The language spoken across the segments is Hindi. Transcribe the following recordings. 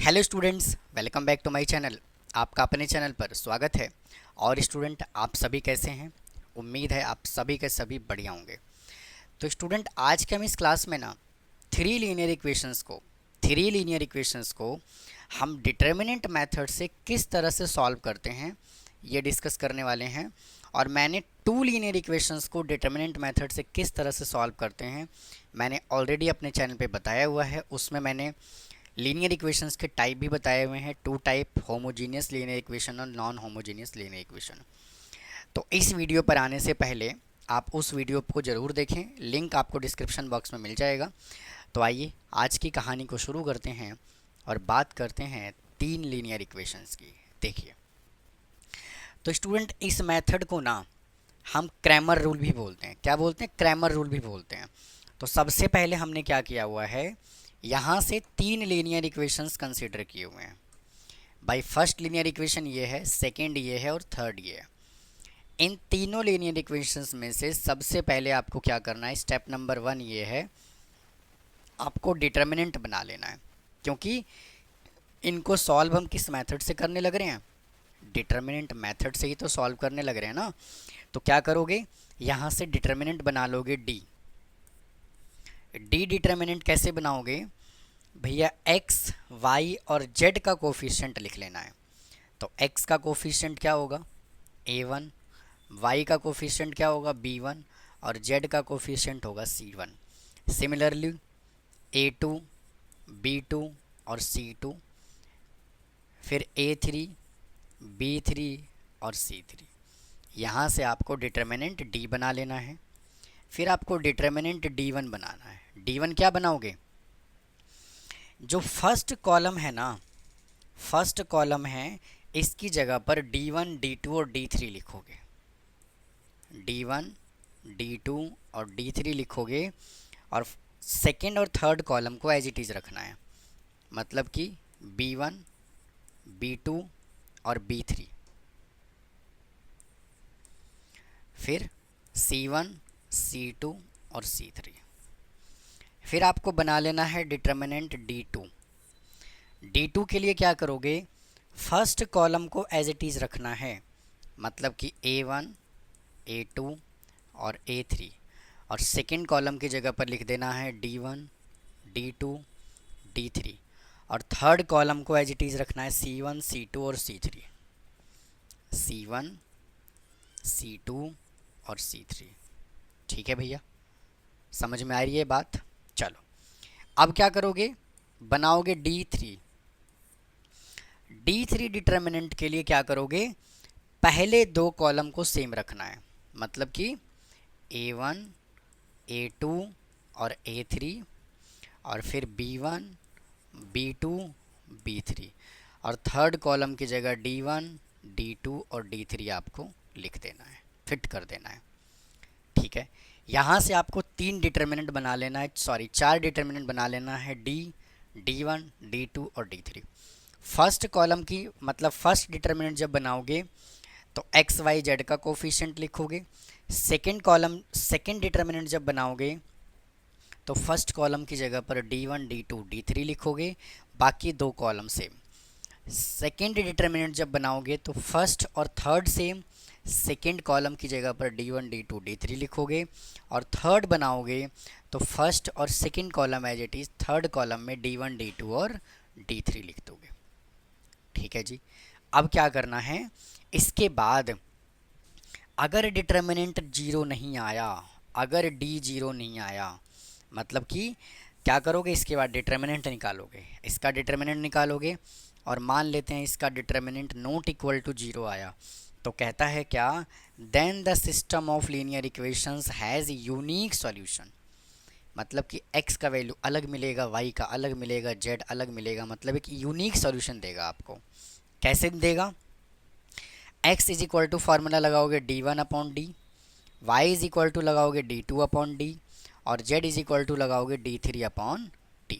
Hello students, welcome back to my channel. आपका अपने चैनल पर स्वागत है। और स्टूडेंट, आप सभी कैसे हैं? उम्मीद है आप सभी के सभी बढ़िया होंगे। तो स्टूडेंट, आज के हम इस क्लास में ना थ्री लीनियर इक्वेशंस को हम डिटर्मिनेंट मेथड से किस तरह से सॉल्व करते हैं ये डिस्कस करने वाले हैं। और मैंने टू लीनियर इक्वेशंस को डिटर्मिनेंट मेथड से किस तरह से सॉल्व करते हैं मैंने ऑलरेडी अपने चैनल पे बताया हुआ है। उसमें मैंने लीनियर इक्वेशंस के टाइप भी बताए हुए हैं, two type, homogeneous linear equation और नॉन होमोजीनियस लीनियर इक्वेशन। तो इस वीडियो पर आने से पहले आप उस वीडियो को ज़रूर देखें, लिंक आपको डिस्क्रिप्शन बॉक्स में मिल जाएगा। तो आइए आज की कहानी को शुरू करते हैं और बात करते हैं तीन लीनियर इक्वेशंस की। देखिए, तो स्टूडेंट, इस मेथड को ना हम क्रैमर रूल भी बोलते हैं। क्या बोलते हैं? क्रैमर रूल भी बोलते हैं। तो सबसे पहले हमने क्या किया हुआ है, यहाँ से तीन लीनियर इक्वेशंस कंसीडर किए हुए हैं। भाई, फर्स्ट लीनियर इक्वेशन ये है, सेकंड ये है और थर्ड ये है। इन तीनों लीनियर इक्वेशंस में से सबसे पहले आपको क्या करना है, स्टेप नंबर 1 ये है, आपको डिटर्मिनेंट बना लेना है। क्योंकि इनको सॉल्व हम किस मेथड से करने लग रहे हैं? डिटर्मिनेंट मेथड से ही तो सॉल्व करने लग रहे हैं ना। तो क्या करोगे, यहाँ से डिटर्मिनेंट बना लोगे डी। डी डिटर्मिनेंट कैसे बनाओगे भैया? एक्स, वाई और जेड का कोफिशिएंट लिख लेना है। तो एक्स का कोफिशिएंट क्या होगा? a1, वाई का कोफिशिएंट क्या होगा? b1 और जेड का कोफिशिएंट होगा c1। सिमिलरली a2, b2 और c2, फिर a3, b3 और c3। यहाँ से आपको डिटर्मिनेंट d बना लेना है। फिर आपको डिटर्मिनेंट d1 बनाना है। d1 क्या बनाओगे? जो फर्स्ट कॉलम है ना, फर्स्ट कॉलम है, इसकी जगह पर d1, d2 और d3 लिखोगे। d1, d2 और d3 लिखोगे। और सेकेंड और थर्ड कॉलम को एज इट इज़ रखना है, मतलब कि b1, b2 और b3। फिर c1, c2 और c3। फिर आपको बना लेना है डिटर्मिनेंट d2। d2 के लिए क्या करोगे, फर्स्ट कॉलम को एज इट इज़ रखना है, मतलब कि a1, a2 और a3। और सेकेंड कॉलम की जगह पर लिख देना है d1, d2, d3। और थर्ड कॉलम को एज इट इज़ रखना है c1, c2 और c3। c1, c2 और c3। ठीक है भैया, समझ में आ रही है बात? चलो, अब क्या करोगे, बनाओगे d3। d3 डिटर्मिनेंट के लिए क्या करोगे, पहले दो कॉलम को सेम रखना है, मतलब कि a1, a2 और a3। और फिर b1, b2, b3। और थर्ड कॉलम की जगह d1, d2 और d3 आपको लिख देना है, फिट कर देना है। ठीक है, यहाँ से आपको तीन डिटर्मिनेंट बना लेना है, सॉरी चार डिटर्मिनेंट बना लेना है, d1, d2 और d3। फर्स्ट कॉलम की मतलब फर्स्ट डिटर्मिनेंट जब बनाओगे तो एक्स, वाई, जेड का कोफिशिएंट लिखोगे। सेकेंड डिटर्मिनेंट जब बनाओगे तो फर्स्ट कॉलम की जगह पर d1, d2, d3 लिखोगे, बाकी दो कॉलम सेम। सेकेंड डिटर्मिनेंट जब बनाओगे तो फर्स्ट और थर्ड सेम, सेकेंड कॉलम की जगह पर d1, d2, d3 लिखोगे। और थर्ड बनाओगे तो फर्स्ट और second column as it is, third column में d1, d2 और d3 लिख दोगे। ठीक है जी। अब क्या करना है, इसके बाद अगर डिटर्मिनेंट जीरो नहीं आया, अगर डी जीरो नहीं आया, मतलब कि क्या करोगे, इसके बाद डिटर्मिनेंट निकालोगे, इसका डिटर्मिनेंट निकालोगे। और मान लेते हैं इसका determinant not equal to zero आया, तो कहता है क्या, then the system of linear equations has unique solution. मतलब कि x का वैल्यू अलग मिलेगा, y का अलग मिलेगा, z अलग मिलेगा, मतलब एक यूनिक सॉल्यूशन देगा आपको। कैसे देगा, x is equal to formula लगाओगे d1/d, y is equal to लगाओगे d2/d और z इज इक्वल टू लगाओगे d3/d।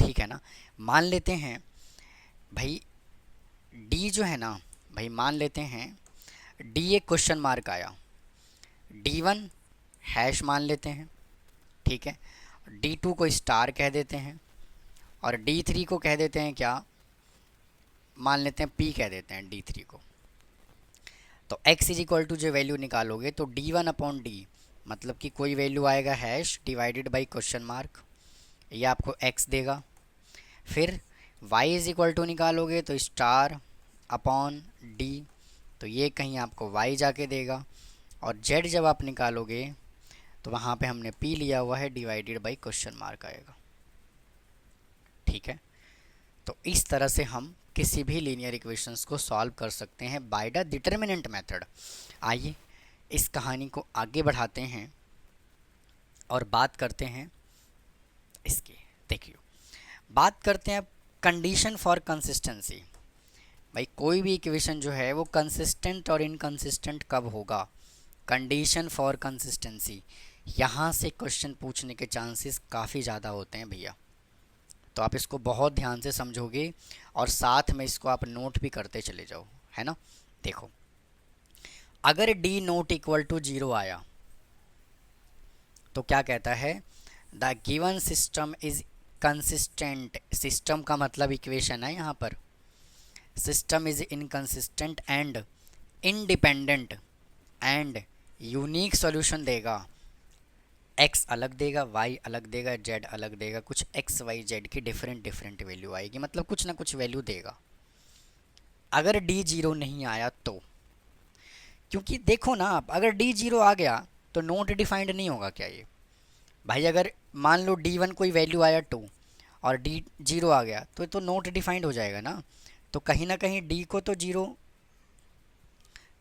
ठीक है ना। मान लेते हैं भाई d जो है ना, भाई मान लेते हैं d एक क्वेश्चन मार्क आया, d1 हैश मान लेते हैं। ठीक है, d2 को स्टार कह देते हैं और D3 को कह देते हैं क्या, मान लेते हैं P कह देते हैं D3 को। तो x इज इक्वल टू जो वैल्यू निकालोगे तो D1 अपॉन डी, मतलब कि कोई वैल्यू आएगा hash divided by question mark, ये आपको x देगा। फिर y इज इक्वल टू निकालोगे तो स्टार अपॉन डी, तो ये कहीं आपको y जाके देगा। और z जब आप निकालोगे तो वहाँ पे हमने p लिया हुआ है, डिवाइडेड बाई क्वेश्चन मार्क आएगा। ठीक है, तो इस तरह से हम किसी भी लीनियर इक्वेशंस को सॉल्व कर सकते हैं बाय द डिटर्मिनेंट मेथड। आइए इस कहानी को आगे बढ़ाते हैं और बात करते हैं इसकी। देखिए, बात करते हैं कंडीशन फॉर कंसिस्टेंसी। भाई कोई भी इक्वेशन जो है वो कंसिस्टेंट और इनकंसिस्टेंट कब होगा, कंडीशन फॉर कंसिस्टेंसी, यहाँ से क्वेश्चन पूछने के चांसेस काफ़ी ज़्यादा होते हैं भैया। तो आप इसको बहुत ध्यान से समझोगे और साथ में इसको आप नोट भी करते चले जाओ, है ना। देखो, अगर d नॉट इक्वल टू 0 आया तो क्या कहता है, the given system is consistent. System का मतलब इक्वेशन है यहाँ पर। System is inconsistent and independent and unique solution देगा। x अलग देगा, y अलग देगा, z अलग देगा, कुछ x y z की डिफरेंट डिफरेंट वैल्यू आएगी, मतलब कुछ ना कुछ वैल्यू देगा। अगर d 0 नहीं आया तो, क्योंकि देखो ना आप, अगर d 0 आ गया तो नॉट डिफाइंड नहीं होगा क्या ये भाई। अगर मान लो d1 कोई वैल्यू आया 2 और d 0 आ गया तो नॉट डिफाइंड हो जाएगा ना। तो कहीं ना कहीं d को तो 0,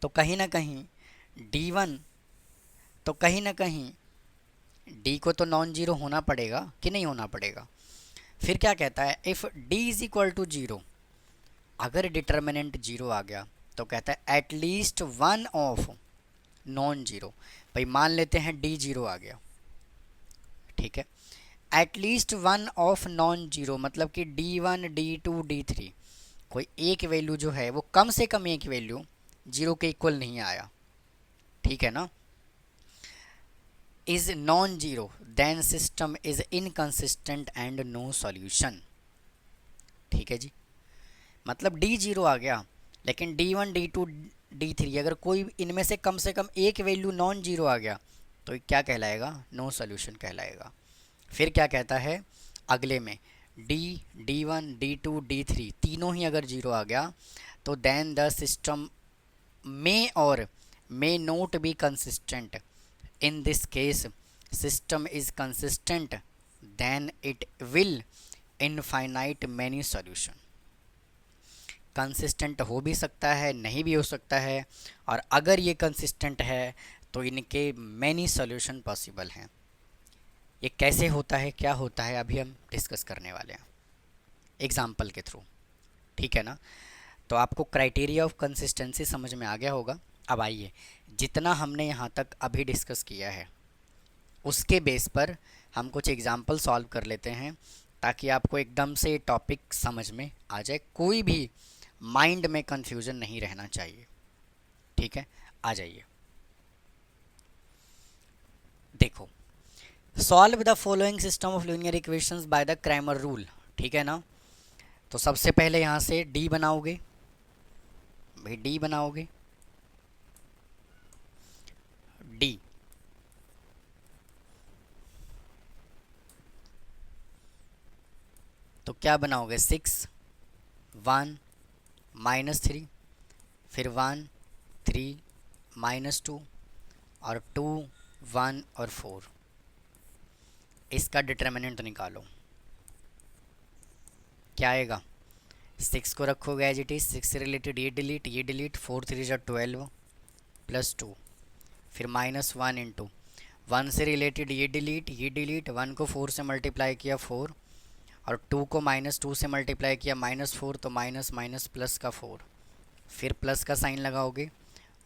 तो कहीं ना कहीं d1, तो कहीं ना कहीं d को तो नॉन जीरो होना पड़ेगा कि नहीं होना पड़ेगा। फिर क्या कहता है, if d is equal to 0, अगर डिटर्मिनेंट 0 आ गया तो कहता है at least one of non zero. भाई मान लेते हैं d 0 आ गया, ठीक है, at least one of non zero, मतलब कि d1 d2 d3 कोई एक वैल्यू जो है वो कम से कम एक वैल्यू 0 के इक्वल नहीं आया, ठीक है ना, is non zero, then system is inconsistent and no solution. ठीक है जी, मतलब d 0 आ गया लेकिन d1 d2 d3 अगर कोई इनमें से कम एक वैल्यू नॉन जीरो आ गया तो क्या कहलाएगा, नो सॉल्यूशन कहलाएगा। फिर क्या कहता है अगले में, d d1 d2 d3 तीनों ही अगर जीरो आ गया तो then the system may or may not be consistent. In this case, system is consistent, then it will infinite many solution। Consistent हो भी सकता है, नहीं भी हो सकता है, और अगर ये कंसिस्टेंट है तो इनके मैनी सॉल्यूशन पॉसिबल हैं। ये कैसे होता है, क्या होता है, अभी हम डिस्कस करने वाले हैं एग्जाम्पल के थ्रू, ठीक है ना। तो आपको क्राइटेरिया ऑफ कंसिस्टेंसी समझ में आ गया होगा। अब आइए, जितना हमने यहाँ तक अभी डिस्कस किया है उसके बेस पर हम कुछ एग्जाम्पल सॉल्व कर लेते हैं ताकि आपको एकदम से टॉपिक समझ में आ जाए, कोई भी माइंड में कंफ्यूजन नहीं रहना चाहिए। ठीक है, आ जाइए। देखो, solve the following system of linear equations by the Cramer rule. ठीक है ना, तो सबसे पहले यहाँ से डी बनाओगे, भाई डी बनाओगे, डी तो क्या बनाओगे, 6 1 -3, फिर 1 3 -2 और 2 1 और 4। इसका डिटर्मिनेंट निकालो, क्या आएगा, 6 को रखोगे एज इट इज, 6 से रिलेटेड ये डिलीट 4 3 जा 12 +2, फिर -1 इंटू 1 से रिलेटेड ये डिलीट 1 को 4 से मल्टीप्लाई किया 4 और 2 को -2 से मल्टीप्लाई किया -4, तो माइनस माइनस प्लस का 4, फिर प्लस का साइन लगाओगे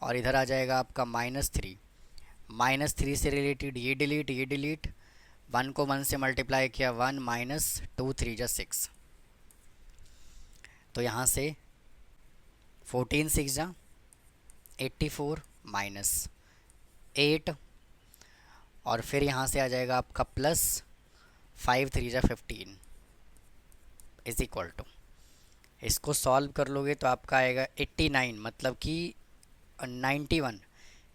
और इधर आ जाएगा आपका -3 से रिलेटेड ये डिलीट 1 को 1 से मल्टीप्लाई किया 1 -2 3 जा 6, तो यहाँ से 14 6 जा 84 -8 और फिर यहाँ से आ जाएगा आपका +5 3 जा 15, इज इक्वल टू, इसको सॉल्व कर लोगे तो आपका आएगा 89, मतलब कि 91।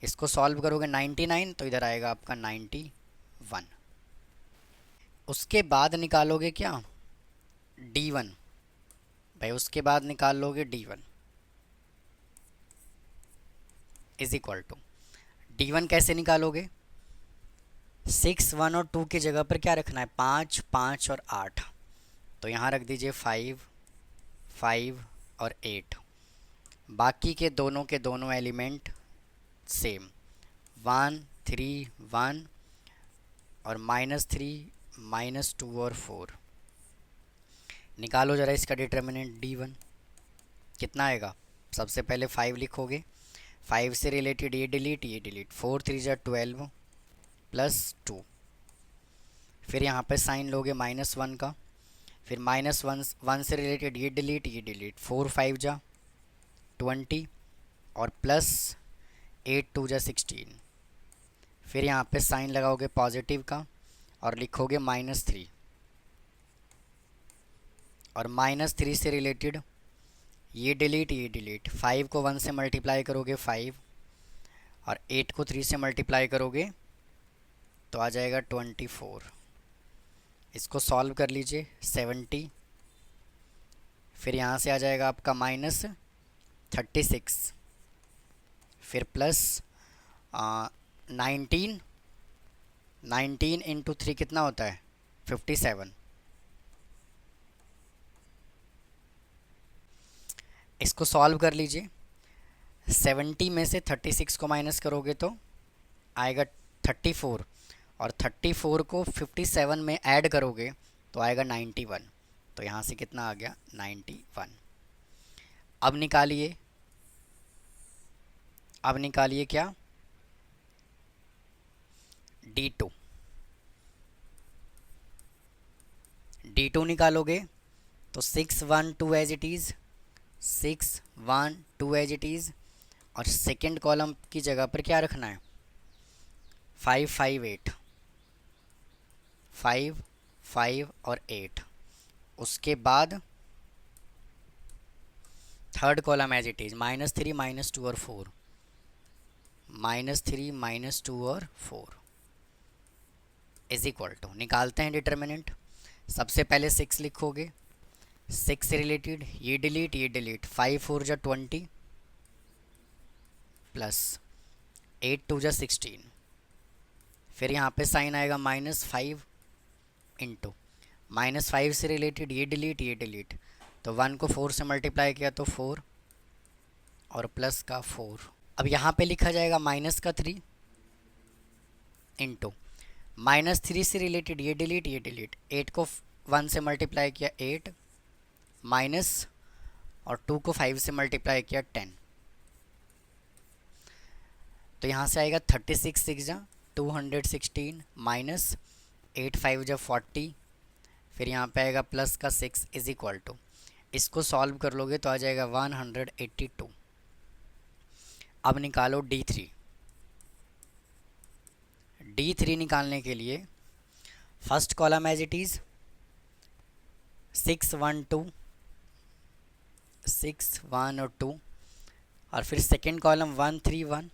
इसको सॉल्व करोगे 99 तो इधर आएगा आपका 91। उसके बाद निकालोगे क्या, D1। भाई उसके बाद निकाल लोगे D1 is equal to, D1 कैसे निकालोगे, 6, 1 और 2 की जगह पर क्या रखना है, 5, 5 और 8। तो यहाँ रख दीजिए 5, 5 और 8। बाकी के दोनों एलिमेंट सेम, 1, 3, 1 और -3, -2 और 4। निकालो ज़रा इसका डिटर्मिनेंट D1 कितना आएगा। सबसे पहले 5 लिखोगे, 5 से रिलेटेड ये डिलीट, 4 3 जा 12 +2। फिर यहाँ पे साइन लोगे -1 का, फिर -1 से रिलेटेड ये डिलीट, 4 5 जा 20 और +8 2 जा 16। फिर यहाँ पे साइन लगाओगे पॉजिटिव का और लिखोगे -3, और -3 से रिलेटेड ये डिलीट, 5 को 1 से मल्टीप्लाई करोगे 5 और 8 को 3 से मल्टीप्लाई करोगे तो आ जाएगा 24। इसको सॉल्व कर लीजिए 70। फिर यहाँ से आ जाएगा आपका -36, फिर +19, 19 इंटू 3 कितना होता है, 57। इसको सॉल्व कर लीजिए, 70 में से 36 को माइनस करोगे तो आएगा 34, और 34 को 57 में ऐड करोगे तो आएगा 91। तो यहाँ से कितना आ गया, 91। अब निकालिए क्या, D2। D2 निकालोगे तो 6 1 2 as it is, 6 1 2 as it is, और सेकेंड कॉलम की जगह पर क्या रखना है, 5 5 8, 5 5 और 8। उसके बाद third column as it is, -3 -2 और 4, -3 -2 और 4 इज इक्वल टू, निकालते हैं डिटर्मिनेंट। सबसे पहले 6 लिखोगे, 6 से रिलेटेड ये डिलीट, 5 4 जा 20 +8 2 जा 16। फिर यहाँ पे साइन आएगा -5 इंटू, -5 से रिलेटेड ये डिलीट, तो 1 को 4 से मल्टीप्लाई किया तो 4 और प्लस का 4। अब यहाँ पे लिखा जाएगा -3 इंटू, -3 से रिलेटेड ये डिलीट, 8 को 1 से मल्टीप्लाई किया 8 माइनस, और 2 को 5 से मल्टीप्लाई किया 10। तो यहाँ से आएगा 36 6 जा 216 -8 5 जा 40। फिर यहाँ पे आएगा प्लस का 6 इज इक्वल टू, इसको सॉल्व कर लोगे तो आ जाएगा 182। अब निकालो D3। D3 निकालने के लिए first column as it is 6 1 2, 6 1 और 2, और फिर सेकेंड कॉलम 1 3 1,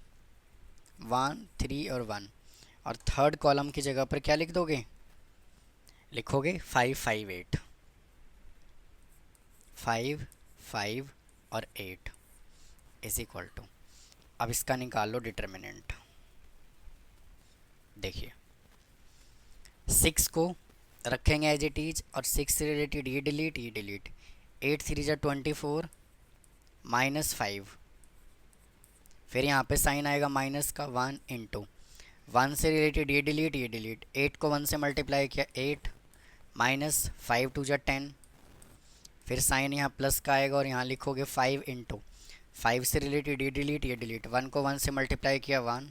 1 3 और 1, और थर्ड कॉलम की जगह पर क्या लिख दोगे, लिखोगे 5 5 8, 5 5 और 8 इज इक्वल टू। अब इसका निकाल लो डिटर्मिनेंट। देखिए 6 को रखेंगे एज इट इज, और 6 से रिलेटेड ये डिलीट, 8 3 जा 24 -5। फिर यहाँ पे साइन आएगा माइनस का 1 इंटू, 1 से रिलेटेड ये डिलीट, 8 को 1 से मल्टीप्लाई किया 8 -5 2 जा 10। फिर साइन यहाँ प्लस का आएगा और यहाँ लिखोगे 5 इंटू, 5 से रिलेटेड ये डिलीट, 1 को 1 से मल्टीप्लाई किया 1,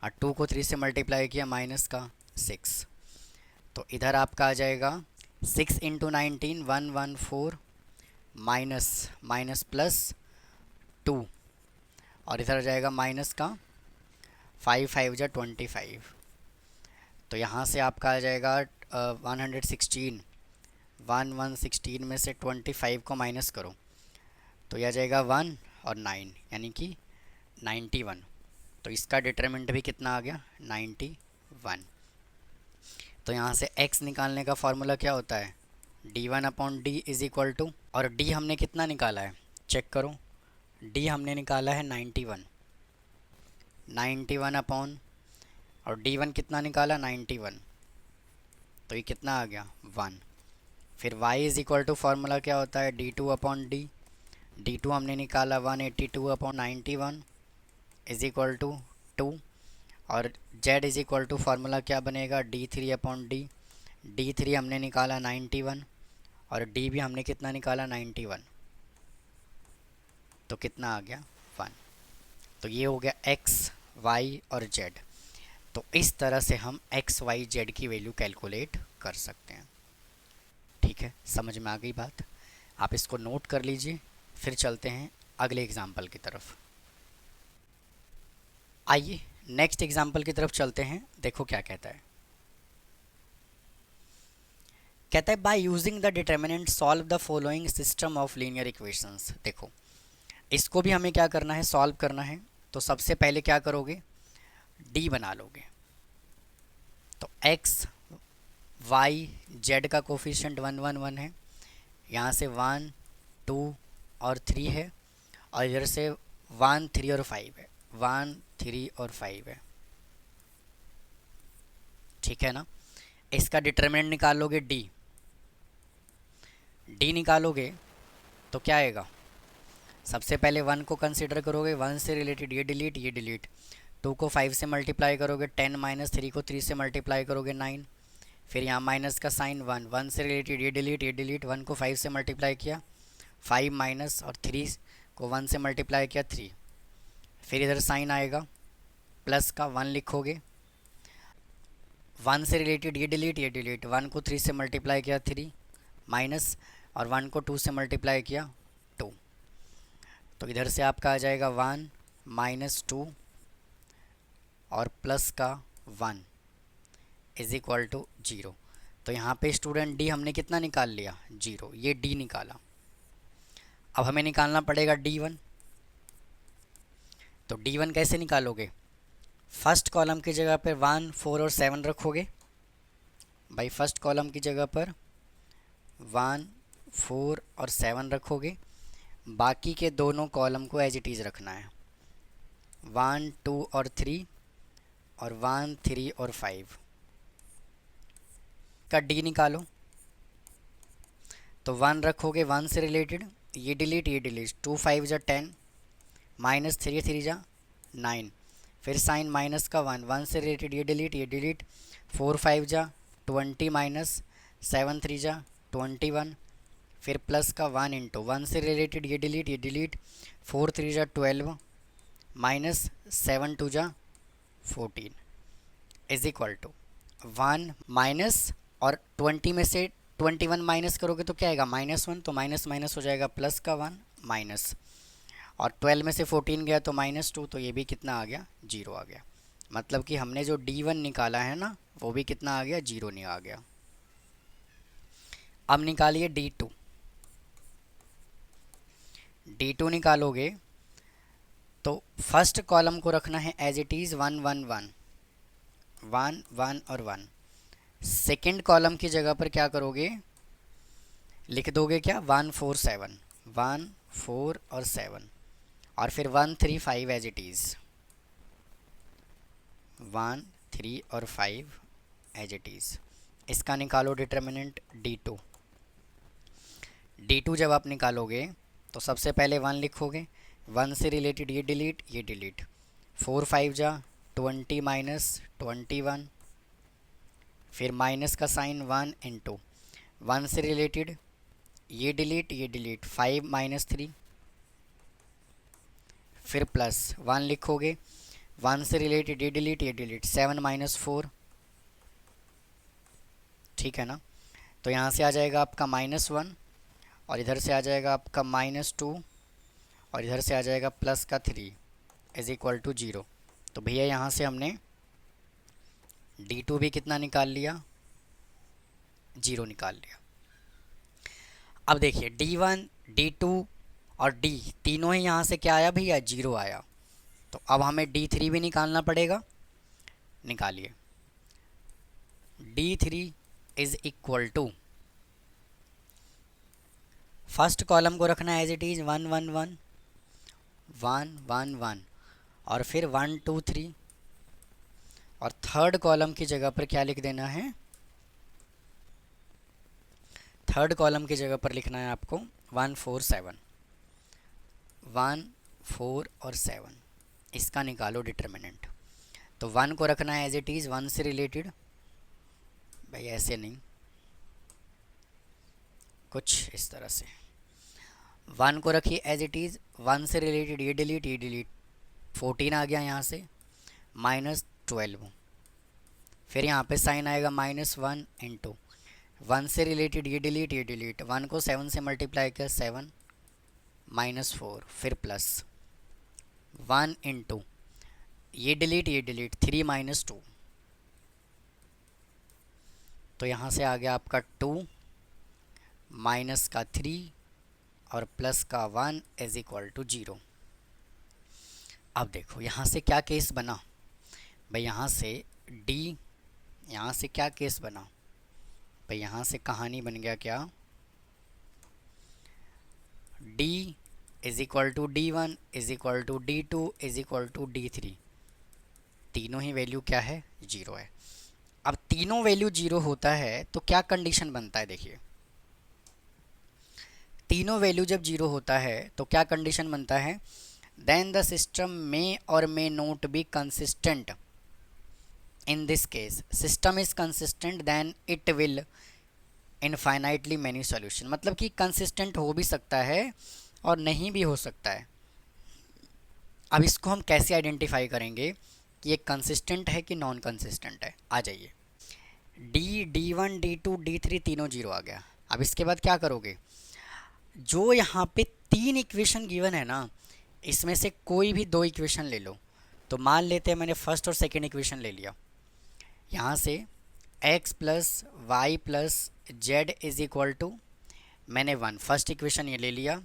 और 2 को 3 से मल्टीप्लाई किया माइनस का 6। तो इधर आपका आ जाएगा 6 इंटू 19 114 माइनस प्लस 2, और इधर आ जाएगा माइनस का 5 5 जा 25। तो यहाँ से आपका आ जाएगा 116 16 में से 25 को माइनस करो तो यह आ जाएगा 1 और 9 यानी कि 91। तो इसका डिटरमिनेंट भी कितना आ गया 91। तो यहाँ से x निकालने का फॉर्मूला क्या होता है d1/d इज इक्वल टू, और d हमने कितना निकाला है चेक करो, d हमने निकाला है 91, 91 अपॉन, और d1 कितना निकाला 91, तो ये कितना आ गया 1। फिर y is equal to formula क्या होता है d2/d, d2 हमने निकाला 182/91 इज इक्वल टू 2, और z is equal to formula क्या बनेगा d3/d, d3 हमने निकाला 91 और d भी हमने कितना निकाला 91, तो कितना आ गया 1। तो ये हो गया x, y और z। तो इस तरह से हम x, y, z की वैल्यू कैलकुलेट कर सकते हैं। ठीक है, समझ में आ गई बात। आप इसको नोट कर लीजिए, फिर चलते हैं अगले एग्जाम्पल की तरफ। आइए नेक्स्ट एग्जाम्पल की तरफ चलते हैं। देखो क्या कहता है, कहता है by using the determinant solve the following system of linear equations. देखो इसको भी हमें क्या करना है सॉल्व करना है। तो सबसे पहले क्या करोगे d बना लोगे। तो x, y, z का कोफिशिएंट 1 1 1 है, यहाँ से 1 2 और 3 है, और इधर से 1 3 और 5 है, 1 3 और 5 है। ठीक है ना। इसका डिटरमिनेंट निकालोगे d निकालोगे तो क्या आएगा, सबसे पहले 1 को कंसिडर करोगे, 1 से रिलेटेड ये डिलीट, 2 को 5 से मल्टीप्लाई करोगे 10, माइनस 3 को 3 से मल्टीप्लाई करोगे 9, फिर यहाँ माइनस का साइन 1, 1 से रिलेटेड ये डिलीट, 1 को 5 से मल्टीप्लाई किया 5, माइनस और 3 को 1 से मल्टीप्लाई किया 3, फिर इधर साइन आएगा प्लस का 1 लिखोगे, 1 से रिलेटेड ये डिलीट, 1 को 3 से मल्टीप्लाई किया 3, माइनस और 1 को 2 से मल्टीप्लाई किया 2, तो इधर से आपका आ जाएगा 1 माइनस 2 और प्लस का 1 इज इक्वल टू 0। तो यहाँ पे स्टूडेंट d हमने कितना निकाल लिया 0, ये d निकाला। अब हमें निकालना पड़ेगा d1। तो d1 कैसे निकालोगे, फर्स्ट कॉलम की जगह पर 1 4 और 7 रखोगे भाई, फर्स्ट कॉलम की जगह पर 1 4 और 7 रखोगे, बाकी के दोनों कॉलम को एज इट इज़ रखना है, 1 2 और 3 और 1 3 और 5 का d निकालो। तो 1 रखोगे 1 से रिलेटेड ये डिलीट 2 5 जा 10, माइनस 3 3 जा 9, फिर साइन माइनस का 1, 1 से रिलेटेड ये डिलीट 4 5 जा 20, माइनस 7 3 जा 21, फिर प्लस का 1 इंटू 1 से रिलेटेड ये डिलीट 4 3 जा 12, माइनस 7 2 जा 14 इज इक्वल टू 1 माइनस, और 20 में से 21 माइनस करोगे तो क्या आएगा -1, तो माइनस माइनस हो जाएगा प्लस का 1 माइनस, और 12 में से 14 गया तो -2, तो ये भी कितना आ गया 0 आ गया। मतलब कि हमने जो d1 निकाला है ना वो भी कितना आ गया 0 नहीं आ गया। अब निकालिए d2 निकालोगे तो फर्स्ट कॉलम को रखना है एज इट इज़ 1 1 1 1 1 और 1। सेकेंड कॉलम की जगह पर क्या करोगे लिख दोगे क्या 1 4 7, 1 4 और 7, और फिर 1 3 5 एज इट इज़, 1 3 और 5 एज इट इज़। इसका निकालो डिटर्मिनेंट d2 जब आप निकालोगे तो सबसे पहले 1 लिखोगे, 1 से रिलेटेड ये डिलीट 4 5 जा 20, माइनस 21, फिर माइनस का साइन 1 इंटू 1 से रिलेटेड ये डिलीट 5 माइनस 3, फिर प्लस 1 लिखोगे, 1 से रिलेटेड ये डिलीट 7 माइनस 4। ठीक है ना। तो यहाँ से आ जाएगा आपका -1, और इधर से आ जाएगा आपका -2, और इधर से आ जाएगा प्लस का 3 इज इक्वल टू 0। तो भैया यहाँ से हमने d2 भी कितना निकाल लिया 0 निकाल लिया। अब देखिए D1 D2 और D तीनों ही यहाँ से क्या आया भैया, 0 आया। तो अब हमें D3 भी निकालना पड़ेगा। निकालिए। D3 is equal to, first column को रखना एज इट इज़ 1 1 1 1 1 1 और फिर 1 2 3, और थर्ड कॉलम की जगह पर क्या लिख देना है, थर्ड कॉलम की जगह पर लिखना है आपको 1 4 7, 1 4 और 7। इसका निकालो डिटर्मिनेंट। तो 1 को रखना है एज इट इज़ 1 से रिलेटेड, भाई ऐसे नहीं, कुछ इस तरह से 1 को रखिए एज इट इज़ 1 से रिलेटेड, ये डिलीट 14 आ गया यहाँ से, -12, फिर यहाँ पे साइन आएगा -1 इंटू 1 से रिलेटेड, ये डिलीट 1 को 7 से मल्टीप्लाई किया 7 -4, फिर प्लस 1 इंटू ये डिलीट 3 -2, तो यहाँ से आ गया आपका 2 माइनस का 3 और प्लस का 1 इज इक्वल टू 0। अब देखो यहाँ से क्या केस बना भाई, यहाँ से D, यहाँ से क्या केस बना भाई, यहाँ से कहानी बन गया क्या, D is equal to D1 is equal to D2 is equal to D3, तीनों ही वैल्यू क्या है, 0 है। अब तीनों वैल्यू 0 होता है तो क्या कंडीशन बनता है, देखिए तीनों वैल्यू जब 0 होता है तो क्या कंडीशन बनता है, then the system may or may not be consistent. In this case system is consistent then it will infinitely many solution, मतलब कि कंसिस्टेंट हो भी सकता है और नहीं भी हो सकता है। अब इसको हम कैसे आइडेंटिफाई करेंगे कि ये कंसिस्टेंट है कि नॉन कंसिस्टेंट है, आ जाइए। D1 D2 D3 तीनों 0 आ गया। अब इसके बाद क्या करोगे, जो यहाँ पे 3 इक्वेशन गिवन है ना, इसमें से कोई भी 2 इक्वेशन ले लो। तो मान लेते हैं मैंने फर्स्ट और सेकेंड इक्वेशन ले लिया, यहाँ से x plus y plus z is equal to, मैंने 1 फर्स्ट इक्वेशन ये ले लिया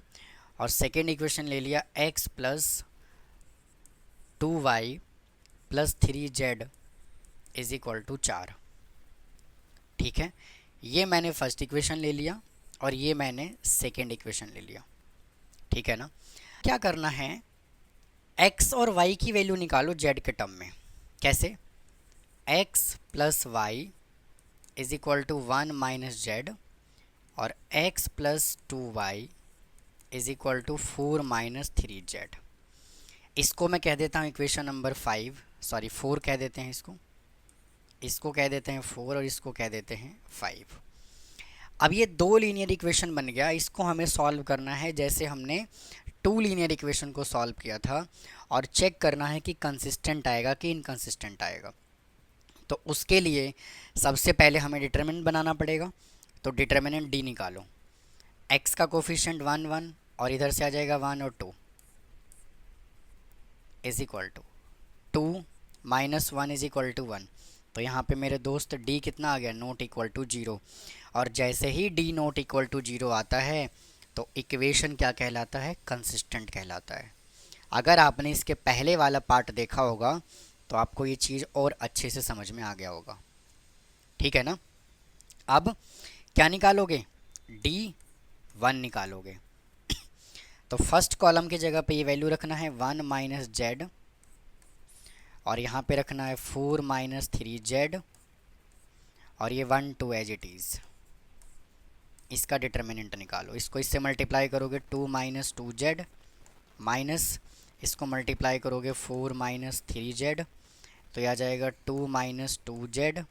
और सेकेंड इक्वेशन ले लिया x plus 2y plus 3z is equal to 4। ठीक है, ये मैंने फर्स्ट इक्वेशन ले लिया और ये मैंने सेकेंड इक्वेशन ले लिया। ठीक है ना, क्या करना है, x और y की वैल्यू निकालो z के टर्म में। कैसे, x plus y is equal to 1 minus z और x plus 2y is equal to 4 minus 3z। इसको मैं कह देता हूँ इक्वेशन नंबर 5, सॉरी 4 कह देते हैं इसको कह देते हैं 4 और इसको कह देते हैं 5। अब ये 2 लीनियर इक्वेशन बन गया, इसको हमें सॉल्व करना है जैसे हमने 2 लीनियर इक्वेशन को सॉल्व किया था, और चेक करना है कि कंसिस्टेंट आएगा कि इनकंसिस्टेंट आएगा। तो उसके लिए सबसे पहले हमें डिटरमिनेंट बनाना पड़ेगा। तो डिटरमिनेंट D निकालो, x का कोफिशिएंट 1 1 और इधर से आ जाएगा 1 और 2 is equal to 2 minus 1 is equal to 1। तो यहाँ पे मेरे दोस्त D कितना आ गया, नॉट इक्वल टू 0। और जैसे ही D नॉट इक्वल टू 0 आता है तो इक्वेशन क्या कहलाता है, कंसिस्टेंट कहलाता है। अगर आपने इसके पहले वाला पार्ट देखा होगा तो आपको ये चीज़ और अच्छे से समझ में आ गया होगा। ठीक है ना, अब क्या निकालोगे, D1 निकालोगे। तो फर्स्ट कॉलम की जगह पे ये वैल्यू रखना है 1 माइनस जेड और यहाँ पे रखना है 4 माइनस 3z और ये 1 2 एज इट इज़। इसका डिटर्मिनेंट निकालो, इसको इससे मल्टीप्लाई करोगे 2 माइनस 2z माइनस इसको मल्टीप्लाई करोगे 4 माइनस 3z, तो यह आ जाएगा 2 minus 2z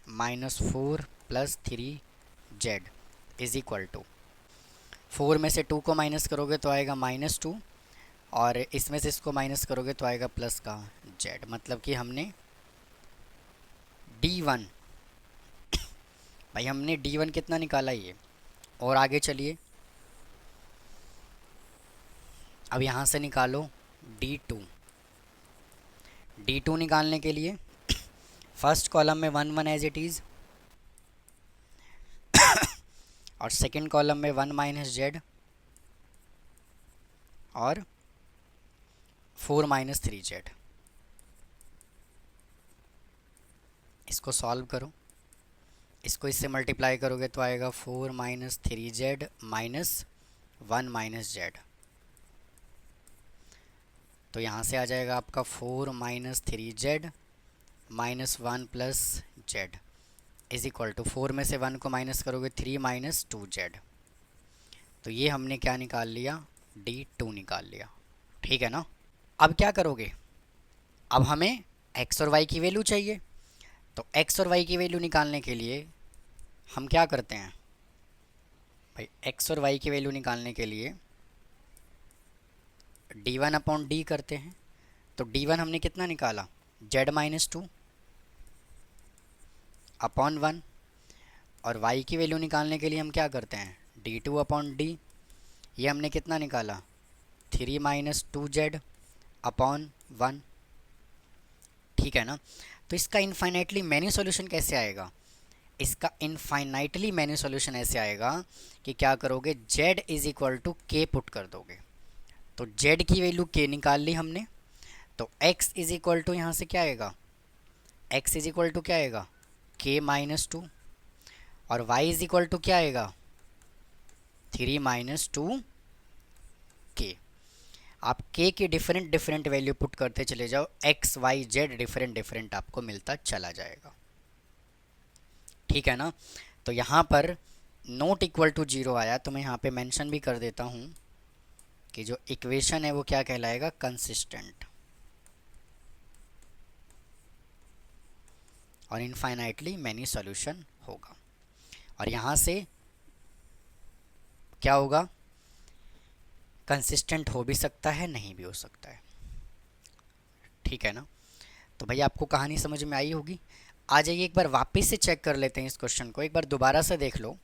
minus 4 plus 3z is equal to, 4 में से 2 को माइनस करोगे तो आएगा -2 और इसमें से इसको माइनस करोगे तो आएगा प्लस का z। मतलब कि हमने D1 भाई हमने D1 कितना निकाला ये। और आगे चलिए, अब यहाँ से निकालो D2। D2 निकालने के लिए फर्स्ट कॉलम में 1 1 एज इट इज़ और सेकंड कॉलम में 1 माइनस जेड और 4 माइनस 3z। इसको सॉल्व करो, इसको इससे मल्टीप्लाई करोगे तो आएगा 4 minus 3z minus 1 minus Z. तो यहाँ से आ जाएगा आपका 4 minus 3z minus 1 plus z is equal to 4 में से 1 को माइनस करोगे 3 माइनस 2z। तो ये हमने क्या निकाल लिया, D2 निकाल लिया। ठीक है ना। अब क्या करोगे, अब हमें x और y की वैल्यू चाहिए। तो x और y की वैल्यू निकालने के लिए हम क्या करते हैं भाई, x और y की वैल्यू निकालने के लिए d1 अपॉन डी करते हैं। तो d1 हमने कितना निकाला, z माइनस 2 अपॉन 1, और y की वैल्यू निकालने के लिए हम क्या करते हैं, d2 अपॉन डी। ये हमने कितना निकाला, 3 माइनस 2z अपॉन 1। ठीक है ना। तो इसका इनफाइनाइटली मैनी सॉल्यूशन कैसे आएगा, इसका इनफाइनाइटली मैनी सॉल्यूशन ऐसे आएगा कि क्या करोगे, z इज इक्वल टू के पुट कर दोगे। तो z की वैल्यू k निकाल ली हमने। तो x इज इक्वल टू यहाँ से क्या आएगा, x इज इक्वल टू क्या आएगा, k माइनस 2, और y इज इक्वल टू क्या आएगा, 3 माइनस 2 k। आप k की डिफरेंट डिफरेंट वैल्यू पुट करते चले जाओ, x y z different different आपको मिलता चला जाएगा। ठीक है ना। तो यहाँ पर नॉट इक्वल टू 0 आया, तो मैं यहाँ पे मेंशन भी कर देता हूँ कि जो इक्वेशन है वो क्या कहलाएगा, कंसिस्टेंट, और इनफाइनाइटली मैनी सॉल्यूशन होगा। और यहाँ से क्या होगा, कंसिस्टेंट हो भी सकता है, नहीं भी हो सकता है। ठीक है ना। तो भैया आपको कहानी समझ में आई होगी। आ जाइए एक बार वापस से चेक कर लेते हैं इस क्वेश्चन को, एक बार दोबारा से देख लो।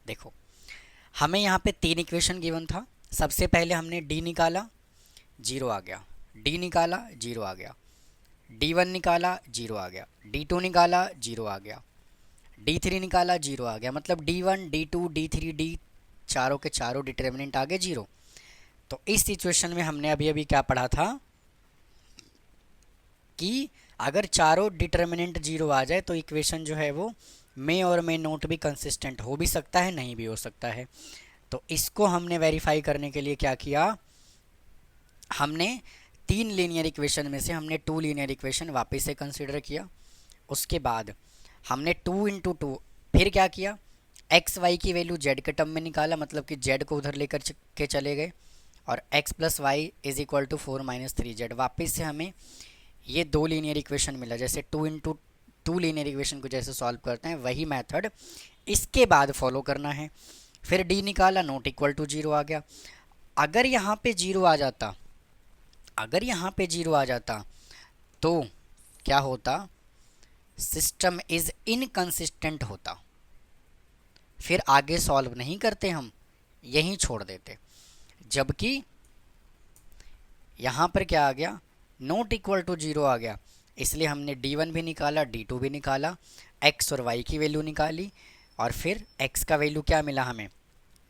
देखो हमें यहाँ पे 3 इक्वेशन गिवन था। सबसे पहले हमने d निकाला, 0 आ गया, d निकाला 0 आ गया, d1 निकाला 0 आ गया, d2 निकाला 0 आ गया, d3 निकाला 0 आ गया। मतलब d1 d2 d3 d चारों के चारों डिटर्मिनेंट आ गए 0। तो इस सिचुएशन में हमने अभी अभी क्या पढ़ा था कि अगर चारों डिटर्मिनेंट 0 आ जाए तो इक्वेशन जो है वो मे और मे नोट भी कंसिस्टेंट हो भी सकता है, नहीं भी हो सकता है। तो इसको हमने वेरीफाई करने के लिए क्या किया, हमने 3 लीनियर इक्वेशन में से हमने 2 लीनियर इक्वेशन वापस से कंसिडर किया। उसके बाद हमने 2 इंटू 2 फिर क्या किया, एक्स वाई की वैल्यू जेड के टर्म में निकाला, मतलब कि जेड को उधर लेकर के चले गए, और x plus y is equal to 4 minus 3z। वापस से हमें ये 2 लीनियर इक्वेशन मिला। जैसे 2 इंटू 2 लीनियर इक्वेशन को जैसे सॉल्व करते हैं वही मेथड इसके बाद फॉलो करना है। फिर d निकाला, नॉट इक्वल टू 0 आ गया। अगर यहाँ पे 0 आ जाता, अगर यहाँ पे 0 आ जाता तो क्या होता, सिस्टम इज इनकंसिस्टेंट होता, फिर आगे सॉल्व नहीं करते, हम यहीं छोड़ देते। जबकि यहाँ पर क्या आ गया, नॉट इक्वल टू 0 आ गया, इसलिए हमने d1 भी निकाला, d2 भी निकाला, x और y की वैल्यू निकाली, और फिर x का वैल्यू क्या मिला हमें,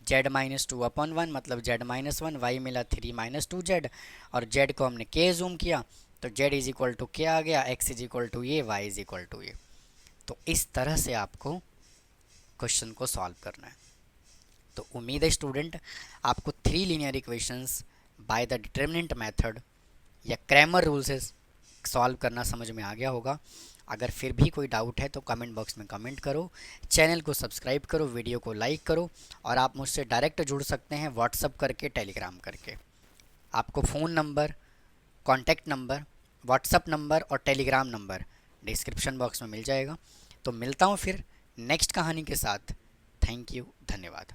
z माइनस 2 अपॉन 1, मतलब z माइनस 1, y मिला 3 माइनस 2z, और z को हमने k जूम किया तो z is equal to k आ गया, x इज इक्वल टू ये, y इज इक्वल टू ये। तो इस तरह से आपको क्वेश्चन को सॉल्व करना है। तो उम्मीद है स्टूडेंट आपको 3 linear equations by the determinant method या क्रैमर रूल से सॉल्व करना समझ में आ गया होगा। अगर फिर भी कोई डाउट है तो कमेंट बॉक्स में कमेंट करो, चैनल को सब्सक्राइब करो, वीडियो को लाइक करो, और आप मुझसे डायरेक्ट जुड़ सकते हैं व्हाट्सअप करके, टेलीग्राम करके। आपको phone number, contact number, WhatsApp number और टेलीग्राम नंबर डिस्क्रिप्शन बॉक्स में मिल जाएगा। तो मिलता हूँ फिर नेक्स्ट कहानी के साथ। थैंक यू, धन्यवाद।